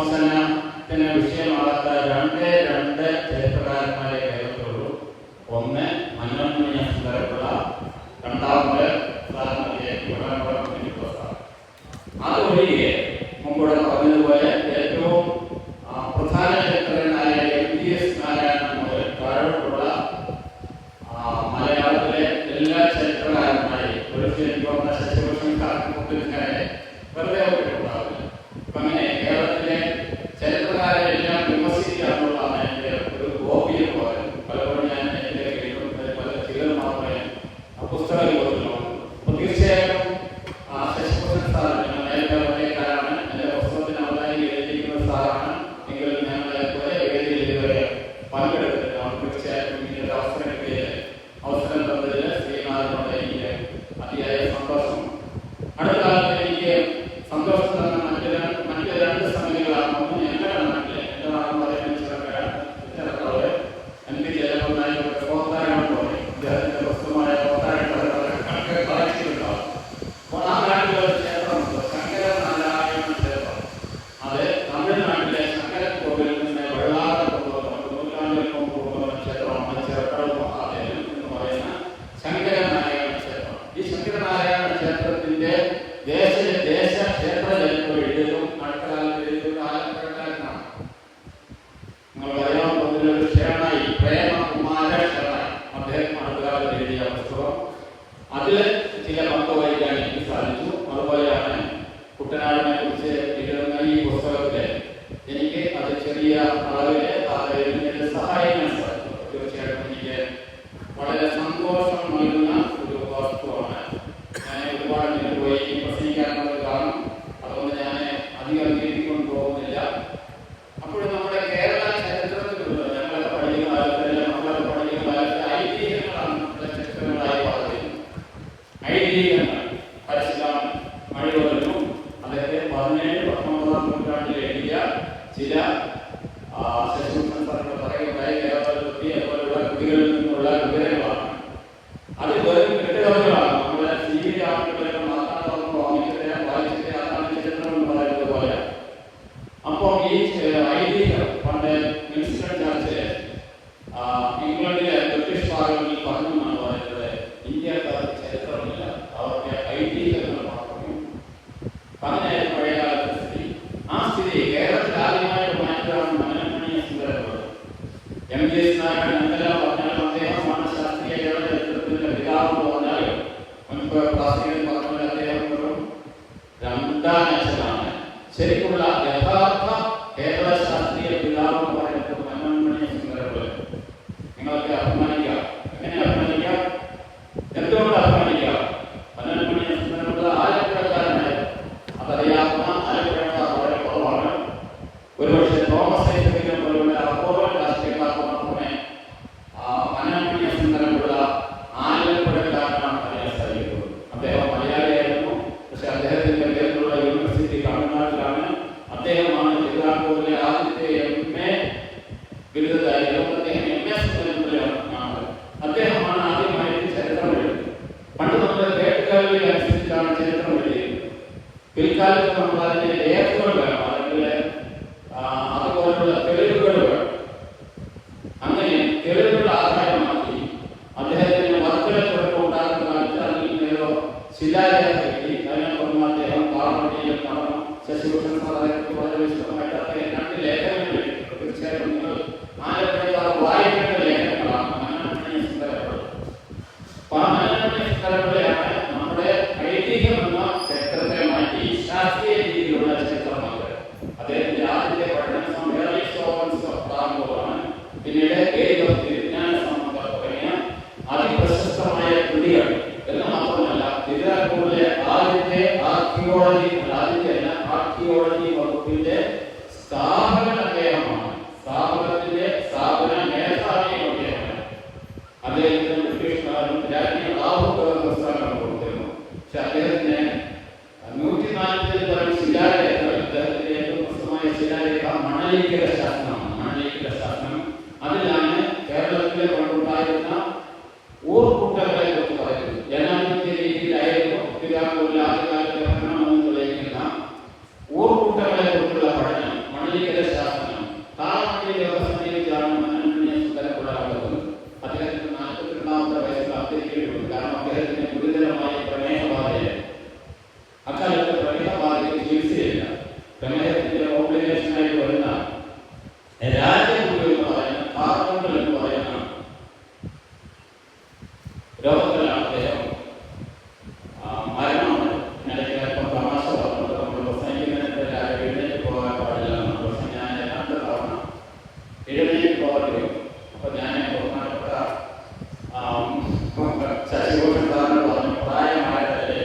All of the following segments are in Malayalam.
വിമർശനത്തിന് വിഷയമാകാത്ത രണ്ട് ചരിത്രകാരന്മാരെ കേരളത്തിലുള്ളൂ. ഒന്ന് മനോന്മണീയ സുന്ദരപിള്ള, രണ്ടാമത് അതൊഴികെ മുമ്പോടെ പറഞ്ഞതുപോലെ ഏറ്റവും പ്രധാന ചരിത്രകാരനായ MGS നാരായണൻ മുതൽ താഴോട്ടുള്ള മലയാളത്തിലെ എല്ലാ ചരിത്രകാരന്മാരെയും ഒരു ശശിഭൂഷൺ കാർത്തികരെ വെറുതെ ഉണ്ടാവില്ല. അപ്പൊ അങ്ങനെ കേരളത്തിലെ ചരിത്രകാരെല്ലാം വിമർശിക്കാന്നുള്ളതാണ് എൻ്റെ ഒരു ഹോബിയെ പോലെ. പലപ്പോഴും ഞാൻ എൻ്റെ കീഴിലും പല ചിലർ മാത്രമേ പുസ്തകം കൊടുക്കുന്നുള്ളൂ. അപ്പൊ തീർച്ചയായും ശശിഭൂഷൺ സാറിന് നേരത്തെ ഒരേക്കാരാണ് എൻ്റെ പുസ്തകത്തിന് അവതാരി എഴുതിയിരിക്കുന്ന സാറാണ്. എങ്കിൽ ഞങ്ങളെ പോലെ വേദിയിൽ ഇതുവരെ പങ്കെടുത്തിട്ട് തീർച്ചയായിട്ടും ഇങ്ങനെ അവസരം തന്നതിൽ ശ്രീനാഥനോട് എനിക്ക് അതിയായ സന്തോഷം. അടുത്ത കാലത്ത് എനിക്ക് സന്തോഷം തന്ന മറ്റ് രണ്ട് സംഗതികളാണ്. ഒന്ന് ഞങ്ങളുടെ നാട്ടിലെ എൻ്റെ നാടെന്ന് പറയുന്നത് ചിറക്കടവ് എനിക്ക് ചിലപ്പോൾ പ്രോത്സാഹനം പോലെ അദ്ദേഹത്തിന്റെ പുസ്തകമായ കണക്ക് കളക്ഷിയിട്ടുണ്ടാവും. അപ്പോൾ ആ നാട്ടിലെ ഒരു ക്ഷേത്രമുണ്ട്, ശങ്കരനാരായണ ക്ഷേത്രം. അത് തമിഴ്നാട്ടിലെ ശങ്കരക്കോവിൽ നിന്ന് വെള്ളാതെ കൊണ്ടുവന്ന നൂറ്റാണ്ടുകൾക്ക് മുമ്പ് കൊണ്ടുവന്ന ക്ഷേത്രമാണ് ചിറക്കടവ് മഹാദേവൻ എന്ന് പറയുന്ന ശങ്കരനാരായണ ക്ഷേത്രം. ഈ ശങ്കരനാരായണ ക്ഷേത്രത്തിന്റെ ദേശ ക്ഷേത്ര ചരിത്രം എഴുതിയതും അടുത്തകാലത്ത് എഴുതിയത് ആലപ്പുഴക്കാരനാണ്. നിങ്ങൾ അറിയാവുന്ന ക്ഷേണായി പ്രേമകുമാര ക്ഷേണായി അദ്ദേഹം അടുത്തകാലത്ത് എഴുതിയ പുസ്തകം. അതിൽ ചില പങ്ക് വഹിക്കാൻ എനിക്ക് സാധിച്ചു. അതുപോലെയാണ് കുട്ടനാടിനെ കുറിച്ച് എഴുതുന്ന ഈ പുസ്തകത്തില് എനിക്ക് അത് ചെറിയ അളവില് എഴുതുന്നതിന് സഹായിക്കാൻ സാധിച്ചു. തീർച്ചയായിട്ടും എനിക്ക് വളരെ സന്തോഷം നൽകുന്ന ഒരു വസ്തുവാണ്. ഞാൻ ഒരുപാട് പോയി പ്രസംഗിക്കാനുള്ളത് കാരണം അതുകൊണ്ട് ഞാൻ അധികം നീട്ടിക്കൊണ്ട് പോകുന്നില്ല. അപ്പോഴും നമ്മുടെ കേരള ചരിത്രത്തിലുള്ള ഞങ്ങളൊക്കെ പഠിക്കുന്ന കാലത്ത് നമ്മളൊക്കെ പഠിക്കുന്ന കാലത്ത് ഐതിഹ്യങ്ങളാണ് നമ്മുടെ ചരിത്രങ്ങളായി പറയുന്നത്. ഐതിഹ്യങ്ങൾ പരശുരാമൻ മഴവരും അദ്ദേഹത്തെ 17-19 നൂറ്റാണ്ടിൽ എഴുതിയ ചില ശശിഭൂഷൺ സാറിന്റെ പറയുകയുണ്ടായി കേരളത്തിൽ അതുപോലുള്ള കൃതികളിൽ നിന്നുള്ള വിവരങ്ങളാണ്. അത് വെറും കെട്ടുകഥകളാണ്. നമ്മുടെ CV രാമകൃഷ്ണൻ മാതാപിതാക്കൾ വാങ്ങിച്ചിട്ട് വായിച്ചിട്ട് അതാണ് ചരിത്രം എന്ന് പറയുന്നത് പോലെ. അപ്പോൾ ഈ ഐതിഹ്യം പണ്ട് വിൻസ്റ്റൺ ചർച്ചില് ഇംഗ്ലണ്ടിലെ ബ്രിട്ടീഷ് പാർലമെന്റിൽ പറഞ്ഞു എന്നാണ് പറയുന്നത്, ഇന്ത്യക്കാർക്ക് ചരിത്രമില്ല, അവർക്ക് ഐതിഹ്യങ്ങൾ മാത്രമേ. അങ്ങനെ പഴയകാലത്തെ സ്ഥിതി. ആ സ്ഥിതി കേരളത്തിൽ ആദ്യമായിട്ട് മാറ്റുകയാണ് മനോന്മണീയ സുന്ദരപിള്ള. MGS നാരായണൻ എന്തെല്ലാം പറഞ്ഞാലും അദ്ദേഹമാണ് ശാസ്ത്രീയ കേരള ചരിത്രത്തിന്റെ പിതാവെന്ന് പറഞ്ഞാലും മുൻപ് ക്ലാസിക്കൽ പറഞ്ഞ അദ്ദേഹം വെറും രണ്ടാം നക്ഷത്രമാണ്. ശരിക്കുള്ള യഥാർത്ഥ കേരള ശാസ്ത്രീയ പിതാവ് എന്ന് പറയുന്നത് മനോന്മണീയ സുന്ദരപിള്ള. നിങ്ങൾക്ക് അഭിമാനിക്കാം. എങ്ങനെ അഭിമാനിക്കാം? എന്തുകൊണ്ട് അഭിമാനിക്കാം? മനോന്മണീയ സുന്ദരപിള്ള ആലപ്പുഴക്കാരനായിരുന്നു. അതറിയാവുന്ന ആലപ്പുഴക്കാർ വളരെ കുറവാണ്. ഒരുപക്ഷെ തോമസ് ഐസക്കിനെ പോലുള്ള അപൂർവ രാഷ്ട്രീയക്കാർക്ക് മാത്രമേ മനോന്മണീയ സുന്ദരപിള്ള ആലപ്പുഴക്കാരനാണ് അറിയാൻ സാധിക്കുള്ളൂ. അദ്ദേഹം മലയാളിയായിരുന്നു. പക്ഷെ അദ്ദേഹത്തിന്റെ പേരിലുള്ള യൂണിവേഴ്സിറ്റി തമിഴ്നാട്ടിലാണ്. അദ്ദേഹമാണ് തിരുവിതാംകൂറിലെ ആദ്യത്തെ MA ബിരുദധാരി. അദ്ദേഹം MS സുന്ദരപിള്ളയാണ്. അദ്ദേഹമാണ് ആദ്യമായിട്ട് ചരിത്രം എഴുതിയത്. പണ്ട് നമ്മൾ കേട്ടുകേൾവി അനുസരിച്ചാണ് ചരിത്രം എഴുതിയത്. പിൽക്കാലത്ത് നമ്മൾ അതിന്റെ രേഖകൾ വേണം, അല്ലെങ്കിൽ അതുപോലുള്ള തെളിവുകൾ വേണം. അങ്ങനെ തെളിവുകൾ ആധാരമാക്കി അദ്ദേഹത്തിന് വർക്കല തുടക്കം ഉണ്ടാകുന്ന കാലത്ത് അതിൽ ഏതോ ശിലാരേഖ കിട്ടി. അതിനെ തുടർന്ന് അദ്ദേഹം പാർലമെന്റിൽ നടന്നു. ശശിഭൂഷൺ സാറെ വളരെ വിശദമായിട്ട് അദ്ദേഹം 2 ലേഖനങ്ങൾ എഴുതി. തീർച്ചയായിട്ടും നിങ്ങൾ ആലപ്പുഴക്കാർ വായിക്കേണ്ട ലേഖനങ്ങളാണ് മനോന്മണീയ സുന്ദരപിള്ള. അപ്പൊ ആ മനോന്മണീയ സുന്ദരപിള്ളയാണ് നമ്മുടെ ഐതിഹ്യം എന്ന ചരിത്രത്തെ മാറ്റി ശാസ്ത്രീയ രീതിയിലുള്ള ചരിത്രമാക്കുക. അദ്ദേഹത്തിന്റെ ആദ്യത്തെ പഠനം ാണ്. പിന്നീട് വിജ്ഞാന സംബന്ധ തുടങ്ങിയ അതിപ്രശസ്തമായ കൃതികൾ എന്ന് മാത്രമല്ല തിരുവിതാംകൂറിലെ ആദ്യത്തെ ആർക്കിയോളജി വകുപ്പിന്റെ സ്ഥാപകൻ അദ്ദേഹമാണ്. സ്ഥാപകത്തിന്റെ സ്ഥാപന മേധാവിയും അദ്ദേഹമാണ്. അദ്ദേഹത്തിന് ബ്രിട്ടീഷുകാരും രാജ്ഞി പുരസ്കാരം കൊടുത്തിരുന്നു. പക്ഷെ അദ്ദേഹത്തിന് 140 തരം ശിലാരേഖകൾ, അദ്ദേഹത്തിന്റെ ഏറ്റവും പ്രസിദ്ധമായ ശിലാരേഖ മണലിക്കര ശാസനമാണ്. മണലിക്കര ശാസനം, അതിലാണ് കേരളത്തിലെ പണ്ടുണ്ടായിരുന്ന ഊർക്കൂട്ടങ്ങളെ കുറിച്ച് പറയുന്നത്. ജനാധിപത്യ രീതിയിലായിരുന്നു തിരുവിതാംകൂറിലെ ആദ്യകാലത്തെ ഭരണം എന്ന് തെളിയിക്കുന്ന ഊർക്കൂട്ടങ്ങളെ കുറിച്ചുള്ള പഠനം മണലിക്കര അക്കാലത്ത് പ്രമേഹബാധയ്ക്ക് ചികിത്സയില്ല. പ്രമേഹത്തിന്റെ കോംപ്ലിക്കേഷനായി വരുന്ന രാജഗുരു എന്ന് പറയുന്ന കാർബോണ്ടൽ എന്ന് പറയുന്ന രോഗത്തിലാണ് അദ്ദേഹം മരണമാണ്. ഇടയ്ക്ക് അല്പം തമാശ പറഞ്ഞത് നമ്മൾ പ്രസംഗിക്കുന്നതിന് എഴുന്നേറ്റ് പോകാൻ പാടില്ല. പക്ഷെ ഞാൻ 2 തവണ എഴുന്നേറ്റ് പോകട്ടെ. അപ്പൊ ഞാൻ ബഹുമാനപ്പെട്ട ശശിഭൂഷൺ സാറിന് പറഞ്ഞു, പ്രായമായതല്ലേ,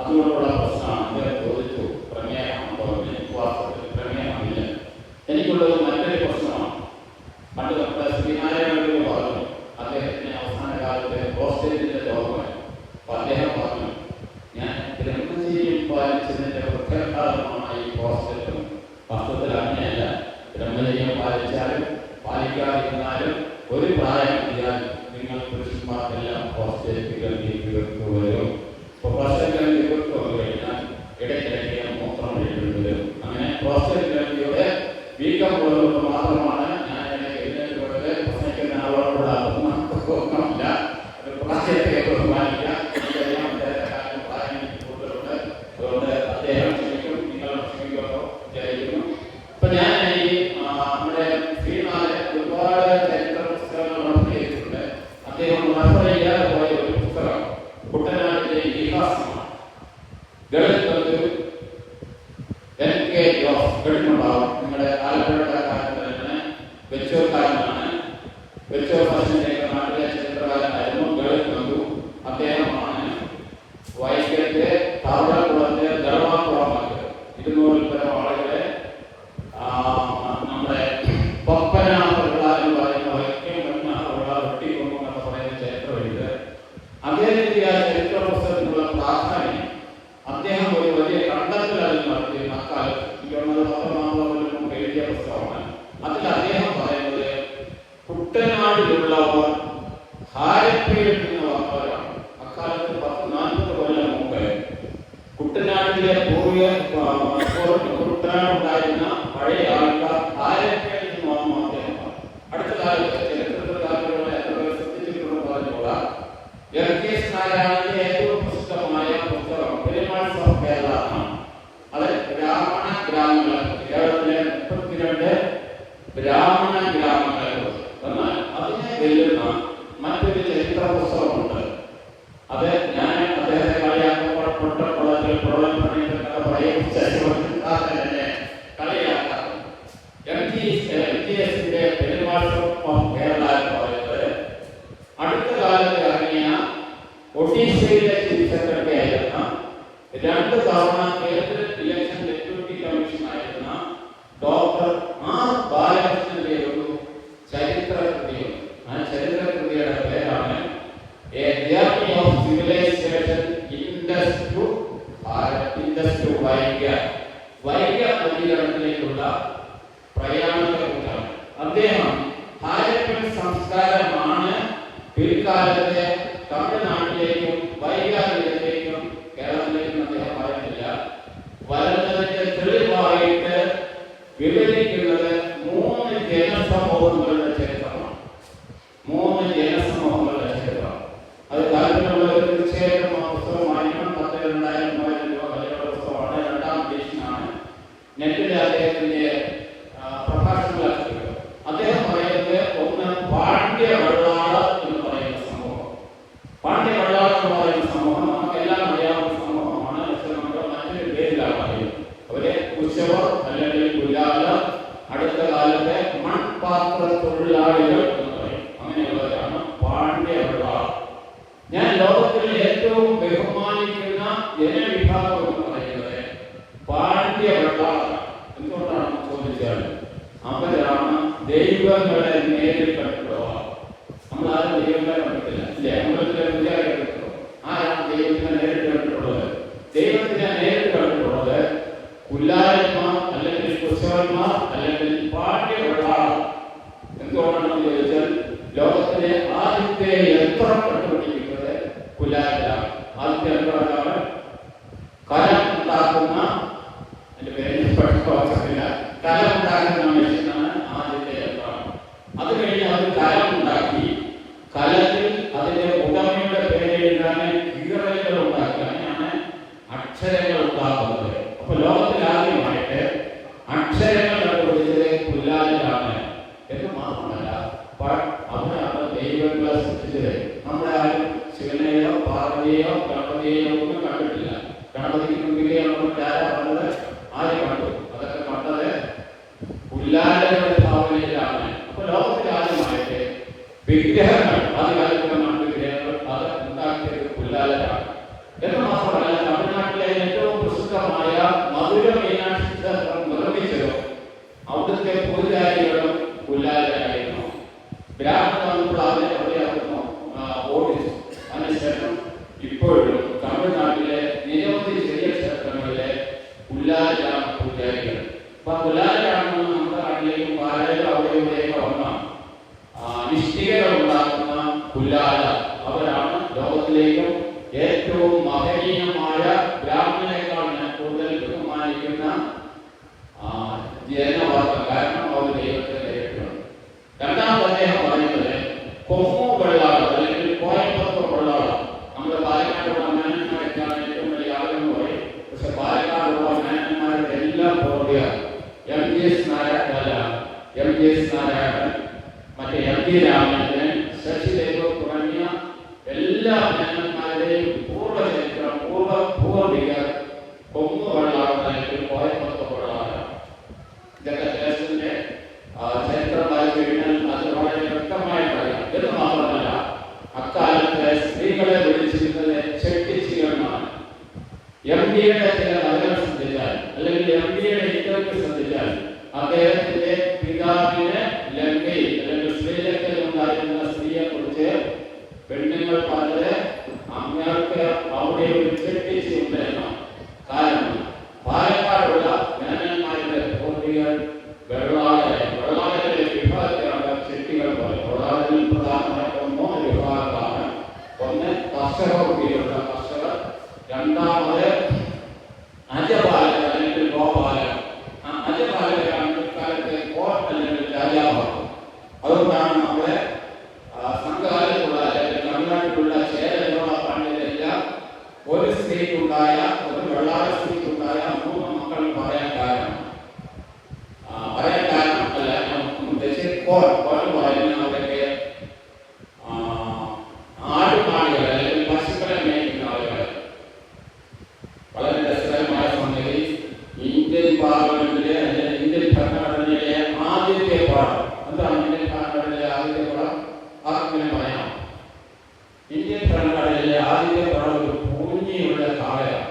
അതുകൊണ്ടുള്ള പ്രശ്നമാണ്. അദ്ദേഹം ചോദിച്ചു പ്രമേഹമുണ്ടോ? എനിക്ക് വാസ്തവത്തിൽ പ്രമേഹമില്ല. എനിക്കുള്ളത് മറ്റൊരു പ്രശ്നമാണ്. പണ്ട് നമ്മുടെ ശ്രീനാരായണ പറഞ്ഞു അദ്ദേഹത്തിന് അവസാന കാലത്ത് പ്രോസ്റ്റേറ്റിന്റെ രോഗമായി. അപ്പൊ അദ്ദേഹം പറഞ്ഞു, ഞാൻ ബ്രഹ്മചര്യം പാലിച്ചതിന്റെ പ്രത്യാഘാതമാണ് ഈ പ്രോസ്റ്റേറ്റ്. വാസ്തവത്തിൽ അങ്ങനെയല്ല. ബ്രഹ്മചര്യം പാലിച്ചാലും പാലിക്കാതിരുന്നാലും ഒരു പ്രായം എത്തിയാൽ നിങ്ങൾ പുരുഷന്മാർക്കെല്ലാം പ്രോസ്റ്റേറ്റ് ഗ്രന്ഥികൾക്ക് വരും. ഇപ്പോൾ പ്രോസ്റ്റേറ്റ് ഗ്രന്ഥികൾക്ക് വന്നു കഴിഞ്ഞാൽ ഇടയ്ക്കിടയ്ക്ക് മൂത്രം എഴുതി വരും. അങ്ങനെ പ്രോസ്റ്റേറ്റ് ഗ്രന്ഥിയുടെ വീക്കം പോലുള്ളത് മാത്രമാണ് ഞാൻ എഴുന്നേറ്റ് പ്രസംഗിക്കുന്ന ആളോടുള്ള ഒന്നുമില്ല. ഒരു പ്രായത്തെ ബഹുമാനിക്കാം. പ്രായം കൂടുതലുണ്ട്. അതുകൊണ്ട് അദ്ദേഹം ക്ഷമിക്കും, നിങ്ങൾ ക്ഷമിക്കുമോ വിചാരിക്കുന്നു. ഇപ്പൊ ഞാൻ ഈ നമ്മുടെ ശ്രീനാഥ് ഒരുപാട് ചരിത്ര പുസ്തകങ്ങൾ നടത്തിയിട്ടുണ്ട്. അദ്ദേഹം റഫർ ചെയ്യാതെ പോയ ഒരു പുസ്തകം കുട്ടനാട്ടിലെ ഇതിഹാസമാണ്. ഗളിത് NK ജോസ് കേട്ടിട്ടുണ്ടാവും. നിങ്ങളുടെ ആലപ്പുഴയുടെ കാലത്ത് തന്നെ വെച്ചൂർക്കാരനാണ്. വെച്ചൂർ ഫാഷന്റെ നാട്ടിലെ ചരിത്രകാരനായിരുന്നു ഗളിത് ബന്ധു. അദ്ദേഹമാണ് വൈക്കത്തെ താവളക്കുളത്തെ ധർമാക്കുളമാക്കിയത്. 200-ൽ ആളുകളെ നമ്മുടെ പപ്പനാറുള്ള എന്ന് പറയുന്ന വൈക്കം മണ്ണാറുള്ള വെട്ടിക്കൊണ്ടു എന്ന് പറയുന്ന ചരിത്രം എഴുത്. അദ്ദേഹത്തിന്റെ ആ ചരിത്ര പുസ്തകത്തിനുള്ള പ്രാധാന്യം അദ്ദേഹം ഒരു വലിയ കണ്ടെത്തൽ അതിൽ നടത്തിയിരുന്ന അക്കാലത്ത് എഴുതിയ പുസ്തകമാണ്. അതിൽ അദ്ദേഹം പറയുന്നത് കുട്ടനാടിലുള്ളവർ ഹാരപ്പയിൽ നിന്ന് വന്നവരാണ്. അക്കാലത്ത് 10-40 കൊല്ലം മുമ്പ് കുട്ടനാട്ടിലെ കുട്ടനാടുണ്ടായിരുന്ന പഴയ ആൾക്കാർ ഹാരപ്പയിൽ നിന്ന് വന്നു അദ്ദേഹമാണ്. അടുത്ത കാലത്ത് ചരിത്രകാരന്മാരുടെ ശ്രദ്ധിച്ചിട്ടുണ്ടെന്ന് പറഞ്ഞുകൂടാ. RKS നാരായണന്റെ ഏറ്റവും പ്രസിദ്ധമായ പുസ്തകം പെരുമാൾസ് ഓഫ് കേരള ആണ്. അത് ബ്രാഹ്മണ ഗ്രാമങ്ങളെ, കേരളത്തിലെ 32 ബ്രാഹ്മണ ഗ്രാമങ്ങളെ കുറിച്ച്. എന്നാൽ അതിനെ വെല്ലുന്ന മറ്റൊരു ചരിത്ര പുസ്തകമുണ്ട്. അത് ഞാൻ അദ്ദേഹത്തെ കളിയാക്കപ്പെട്ട കളിയാക്കാം. MGSന്റെ പെരുമാൾസ് ഓഫ് കേരള എന്ന് പറയുന്നത് അടുത്ത കാലത്ത് ഇറങ്ങിയ ഒഡീഷയിലെ ചീഫ് സെക്രട്ടറി ആയിരുന്ന 2 തവണ കേന്ദ്ര ഇലക്ഷൻ ഡെപ്യൂട്ടി കമ്മീഷൻ ആയിരുന്ന ഡോക്ടർ R. ബാലകൃഷ്ണന്റെ ഒരു ചരിത്രകൃതിയുണ്ട്. ആ ചരിത്രകൃതിയുടെ പേരാണ് A Journey of Civilization Indus to Vaikom. Vaikom നദീകരണത്തിലേക്കുള്ള പ്രയാണത്തെക്കുറിച്ചാണ്. അദ്ദേഹം ഹാരപ്പൻ സംസ്കാരമാണ് പിൽക്കാലത്തെ തമിഴ്നാട്ടിലേക്കും വൈകാരികത്തിലേക്കും കേരളത്തിലേക്കും അദ്ദേഹം പറയുന്നില്ല വരുന്നതിന്റെ തെളിവായിട്ട് വിവരിക്കുന്നത് 3 ജനസമൂഹങ്ങളുടെ ചരിത്രമാണ്. 3 ജനസമൂഹങ്ങളുടെ ചരിത്രം. അത് താല്പര്യമുള്ളവർ തീർച്ചയായിട്ടും ആ പുസ്തകം വാങ്ങിക്കണം. 10,000-2000 രൂപ വിലയുള്ള പുസ്തകമാണ്. 2ാം എഡിഷനാണ്. നെറ്റിലെ അദ്ദേഹത്തിന്റെ പ്രഭാഷണങ്ങൾ. അദ്ദേഹം പറയുന്നത് ഒന്ന് പാണ്ഡ്യവള്ളാള എന്ന് പറയുന്ന സമൂഹം. പാണ്ഡ്യവള്ളാള എന്ന് പറയുന്ന സമൂഹം നമുക്കെല്ലാം അറിയാവുന്ന സമൂഹമാണ്. പക്ഷെ നമ്മുടെ മറ്റൊരു പേരിലാണ് പറയുന്നത്. അവരെ കുശവർ അല്ലെങ്കിൽ കുലാല, അടുത്ത കാലത്തെ മൺപാത്ര തൊഴിലാളികൾ എന്ന് പറയും. അങ്ങനെയുള്ളവരാണ് പാണ്ഡ്യവള്ളാള. ഞാൻ ലോകത്തിൽ ഏറ്റവും ബഹുമാനിക്കുന്ന ജനവിഭാഗം എന്ന് പറയുന്നത് പാണ്ഡ്യവള്ളാളാണ്. എന്തുകൊണ്ടാണ് ചോദിച്ചാൽ അവരാണ് ദൈവങ്ങളെ നേരിൽ കണ്ടിട്ടുള്ളത്. നമ്മളാരും ദൈവങ്ങളെ കണ്ടിട്ടില്ല, ഇല്ലേ? അമ്പലത്തിലെ പൂജാരി കണ്ടിട്ടുള്ളൂ. ആരാണ് ദൈവത്തിനെ നേരിട്ട് കണ്ടിട്ടുള്ളത്? ദൈവത്തിനെ നേരിട്ട് കണ്ടിട്ടുള്ളത് കുല്ലായന്മാർ അല്ലെങ്കിൽ കുശവന്മാർ അല്ലെങ്കിൽ പാണ്ഡ്യവള്ളാളർ. എന്തുകൊണ്ടാണെന്ന് ചോദിച്ചാൽ ലോകത്തിലെ ആദ്യത്തെ യന്ത്രം കണ്ടുപിടിക്കുന്നത് കുലായനാണ്. ആദ്യത്തെ യന്ത്രമാണ് കലം ഉണ്ടാക്കുന്ന, എന്റെ പേര് പഠിപ്പില്ല, കലം ഉണ്ടാക്കുന്ന മനുഷ്യനാണ് ആദ്യത്തെ യന്ത്രം. അത് കഴിഞ്ഞ് അത് കലം ഉണ്ടാക്കി, കലത്തിൽ അതിന്റെ ഉടമയുടെ പേര് എഴുതാൻ കീറലുകൾ ഉണ്ടാക്കി. അങ്ങനെയാണ് അക്ഷരങ്ങൾ ഉണ്ടാക്കുന്നത്. അപ്പൊ ലോകത്തിൽ ആദ്യമായിട്ട് അക്ഷരങ്ങൾ കണ്ടുപിടിച്ചത് പുല്ലാലിലാണ് എന്ന് മാത്രമല്ല, അവരാണ് ദൈവങ്ങളെ സൃഷ്ടിച്ചത്. നമ്മുടെ ആരും ശിവനെയോ പാർവതിയെയോ ഗണപതിയെയോ ഒന്നും കണ്ടിട്ടില്ല. ഗണപതിക്ക് മുമ്പിലെയോ പറഞ്ഞത് ആര് കണ്ടു? അതൊക്കെ കണ്ടത് പുല്ലാലയുടെ ഭാവനയിലാണ്. അപ്പൊ ലോകത്തിൽ ആദ്യമായിട്ട് വിഗ്രഹങ്ങൾ, ആദ്യകാലത്തെ മൺവിഗ്രഹങ്ങൾ അത് ഉണ്ടാക്കിയത് പുല്ലാലരാണ് എന്ന് മാത്രമല്ല, തമിഴ്നാട്ടിലെ ഏറ്റവും പ്രസിദ്ധമായ മധുര മീനാക്ഷി ക്ഷേത്രം നിർമ്മിച്ചതോ അവിടുത്തെ പൂജാരികളും പുല്ലാലരായിരുന്നു. ബ്രാഹ്മണ അവിടെയായിരുന്നു ഓടിച്ചു. അതിനുശേഷം ഇപ്പോഴും തമിഴ്നാട്ടിലെ നിരവധി ചെറിയ ക്ഷേത്രങ്ങളിലെ പുല്ലാലരാണ് പൂജാരികൾ. അപ്പൊ പുല്ലാലരാണെന്ന് നമ്മുടെ നാട്ടിലേക്കും പാലയിലും അവിടെ ഇവിടെയൊക്കെ വന്ന നിഷ്ഠികകൾ ഉണ്ടാക്കുന്ന പുല്ലാല അവരാണ് ലോകത്തിലേക്കും ഏറ്റവും മഹനീയമായ ബ്രാഹ്മണനേക്കാൾ കൂടുതൽ ബഹുമാനിക്കുന്ന ജനവർഗം. കാരണം അവർ ദൈവത്തെ നേരിട്ടുണ്ട്. രണ്ടാമത് അദ്ദേഹം പറയുന്നത് കൊമ്മു വെള്ളാളം അല്ലെങ്കിൽ കോയമ്പത്തൂർ വെള്ളാളം. നമ്മുടെ പാലക്കാടുള്ള മേനന്മാരൊക്കെയാണ് ഏറ്റവും വലിയ ആളുകൾ പറയും. പക്ഷെ പാലക്കാടുള്ള മേനന്മാരുടെ എല്ലാം പുറകെ എം.ജി.എസ്. നാരായണൻ, മറ്റേ എം.ടി. രാമചന്ദ്രൻ, ശശിദേവ് തുടങ്ങിയ എല്ലാ മേനന്മാരുടെയും പൂർവ്വചരിത്രം പൂർവ്വികർ കൊമ്മു വെള്ളാളം അല്ലെങ്കിൽ കോയമ്പത്തൂർ വെള്ളാളം. ഇതൊക്കെ ദേശത്തിന്റെ ചരിത്രം വായിച്ചു കഴിഞ്ഞാൽ അത് വളരെ വ്യക്തമായി പറയാം. എന്ന് മാത്രമല്ല, അക്കാലത്ത് സ്ത്രീകളെ വിളിച്ചിരുന്നത് ചെട്ടിച്ചികളാണ്. എം.ഡിയുടെ ചില കഥകൾ ശ്രദ്ധിച്ചാൽ അല്ലെങ്കിൽ എം.ഡിയുടെ ഇന്റർവ്യൂ ശ്രദ്ധിച്ചാൽ അദ്ദേഹത്തിന്റെ പിതാവിന് ലങ്കയിൽ അല്ലെങ്കിൽ ശ്രീലങ്കയിൽ ഉണ്ടായിരുന്ന സ്ത്രീയെ കുറിച്ച് പെണ്ണുങ്ങൾ പറഞ്ഞത് അങ്ങർക്ക് അവിടെ ഒരു ചെട്ടിച്ചി ഉണ്ടായിരുന്നു. കാരണം പാലക്കാടുള്ള മേനന്മാരുടെ പൂർവികർ വെള്ളാളരെ വിഭാഗത്തിലാണ് ചെട്ടികൾ പോലെ. വെള്ളാളിൽ പ്രധാനമായിട്ടും 3 വിഭാഗങ്ങളാണ്. ഒന്ന് കർഷകർക്കുള്ള കർഷകർ, രണ്ടാമത് അജപാലകർ അല്ലെങ്കിൽ ഗോപാലകർ. അജപാലകരാണ് കാലത്തെ കോർട്ട് അല്ലെങ്കിൽ രാജാവാണ്. അതുകൊണ്ടാണ് നമ്മുടെ സംഘകാലത്തുള്ള അല്ലെങ്കിൽ തമിഴ്നാട്ടിലുള്ള ചേരനുള്ള പണ്ഡിതെല്ലാം ഒരു സ്ത്രീക്കുണ്ടായ ഒരു വെള്ളാള സ്ത്രീക്കുണ്ടായ 3 മക്കൾ പറയാൻ കാരണം അല്ല, ഉദ്ദേശിച്ച് പറയുന്ന അവരൊക്കെ ആടുമാടുകൾ അല്ലെങ്കിൽ പശുക്കളെ മേയ്ക്കുന്ന ആളുകൾ. വളരെ രസകരമായ സംഗതി, ഇന്ത്യൻ പാർലമെന്റിലെ അല്ലെങ്കിൽ ഇന്ത്യൻ ഭരണഘടനയിലെ ആദ്യത്തെ പാഠം എന്താണ്? ഇന്ത്യൻ ഭരണഘടനയിലെ ആദ്യത്തെ പാഠം ആർക്കെങ്കിലും പറയാം? ഇന്ത്യൻ ഭരണഘടനയിലെ ആദ്യത്തെ പാഠം ഒരു പൂഞ്ഞിയുള്ള കാളയാണ്.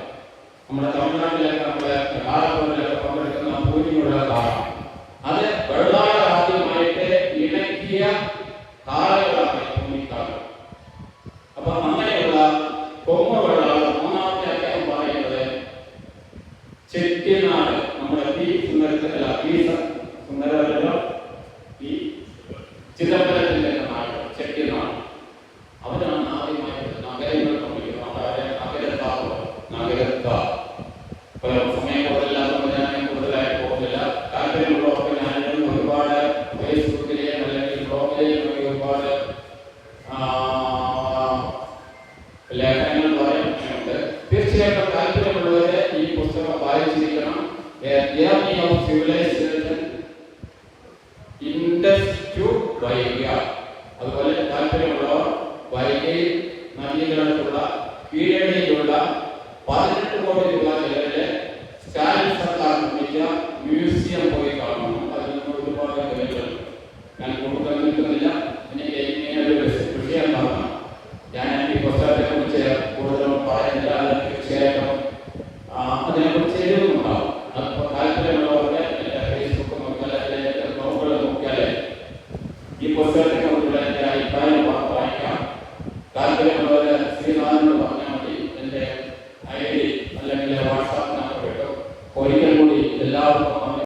നമ്മുടെ തമിഴ്നാട്ടിലൊക്കെ നമ്മുടെ കാലപ്പോരിലൊക്കെ പങ്കെടുക്കുന്ന പൂഞ്ഞിയുള്ള കാള, അത് വെള്ളാളർ ആദ്യമായിട്ട് ഇണക്കിയ കാളകളാണ് പൂഞ്ഞിക്കാള. അപ്പൊ അങ്ങനെയുള്ള കൊമ്മ വെള്ളാളർ. മൂന്നാമത്തെ അദ്ദേഹം പറയുന്നത് ചെട്ടിനാട്, നമ്മുടെ ഈ ചിദംബരത്തിന്റെ നാട് ചെട്ടിനാട്. അവരാണ് ആദ്യമായിട്ട് നഗരങ്ങൾ നഗരത്താർ. സമയം കൂടുതലായിട്ട് പോകുന്നില്ല. താല്പര്യമുള്ളവർക്ക് ഞാനും ഒരുപാട് ഫേസ്ബുക്കിലെയും അല്ലെങ്കിൽ ബ്ലോഗിലെയും ഒരുപാട് ലേഖനങ്ങൾ പറയുന്നുണ്ട്. തീർച്ചയായിട്ടും താല്പര്യമുള്ളവരെ ഈ പുസ്തകം വായിച്ചിരിക്കണം. അതുപോലെ താല്പര്യമുള്ളവർ വൈകയിൽ നദീകരണത്തുള്ള കീഴടിയിലുള്ള 18 കോടി രൂപ